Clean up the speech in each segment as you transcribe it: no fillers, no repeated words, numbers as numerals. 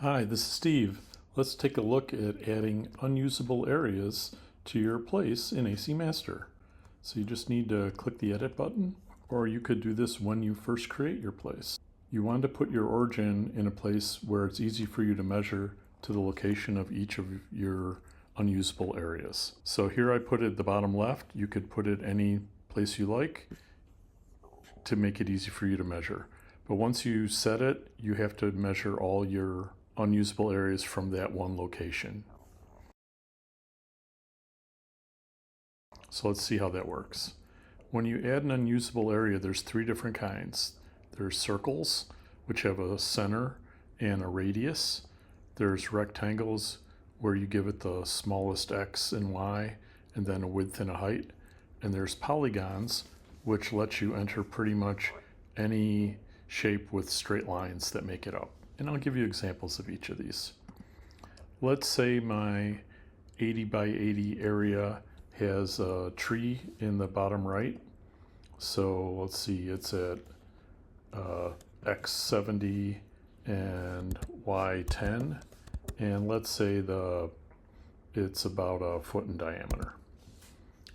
Hi, this is Steve. Let's take a look at adding unusable areas to your place in AC Master. So you just need to click the edit button, or you could do this when you first create your place. You want to put your origin in a place where it's easy for you to measure to the location of each of your unusable areas. So here I put it at the bottom left. You could put it any place you like to make it easy for you to measure. But once you set it, you have to measure all your unusable areas from that one location. So let's see how that works. When you add an unusable area, there's three different kinds. There's circles, which have a center and a radius. There's rectangles, where you give it the smallest x and y, and then a width and a height. And there's polygons, which lets you enter pretty much any shape with straight lines that make it up. And I'll give you examples of each of these. Let's say my 80 by 80 area has a tree in the bottom right. So let's see, it's at x 70 and y 10. And let's say it's about a foot in diameter.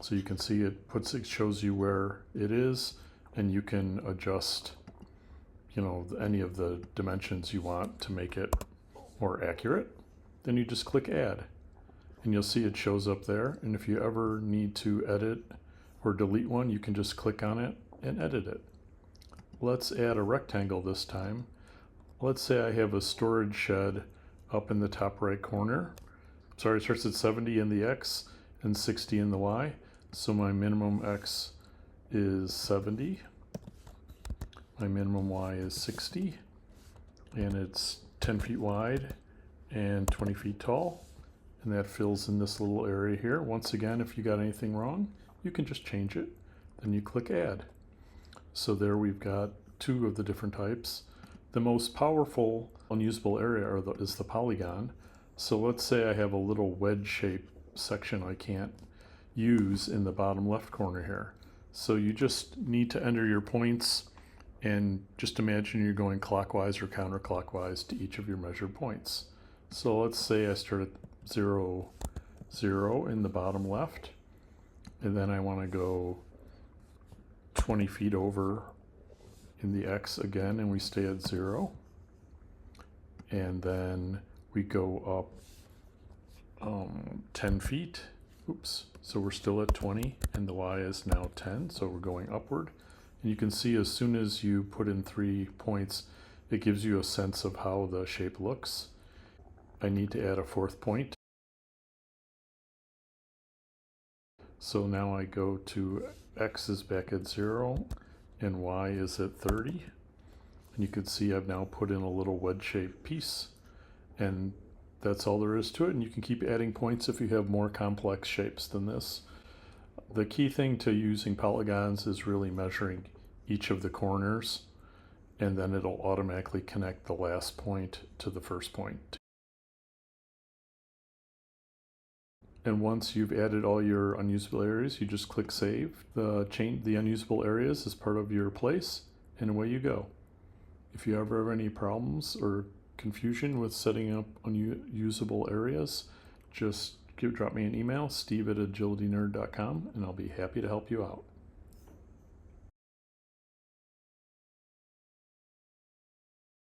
So you can see it shows you where it is, and you can adjust any of the dimensions you want to make it more accurate. Then you just click add, and you'll see it shows up there. And if you ever need to edit or delete one, you can just click on it and edit it. Let's add a rectangle this time. Let's say I have a storage shed up in the top right corner. Sorry, it starts at 70 in the X and 60 in the Y. So my minimum X is 70. My minimum Y is 60, and it's 10 feet wide and 20 feet tall, and that fills in this little area here. Once again, if you got anything wrong, you can just change it. Then you click add. So there we've got two of the different types. The most powerful unusable area is the polygon. So let's say I have a little wedge shape section I can't use in the bottom left corner here. So you just need to enter your points, and just imagine you're going clockwise or counterclockwise to each of your measured points. So let's say I start at 0, 0 in the bottom left, and then I want to go 20 feet over in the X again, and we stay at 0. And then we go up 10 feet. Oops. So we're still at 20, and the Y is now 10, so we're going upward. And you can see as soon as you put in 3 points, it gives you a sense of how the shape looks. I need to add a 4th point. So now I go to X is back at 0 and Y is at 30. And you can see I've now put in a little wedge-shaped piece. And that's all there is to it. And you can keep adding points if you have more complex shapes than this. The key thing to using polygons is really measuring each of the corners, and then it'll automatically connect the last point to the first point. And once you've added all your unusable areas, you just click save. Change the unusable areas as part of your place, and away you go. If you ever have any problems or confusion with setting up unusable areas, just drop me an email, steve@agilitynerd.com, and I'll be happy to help you out.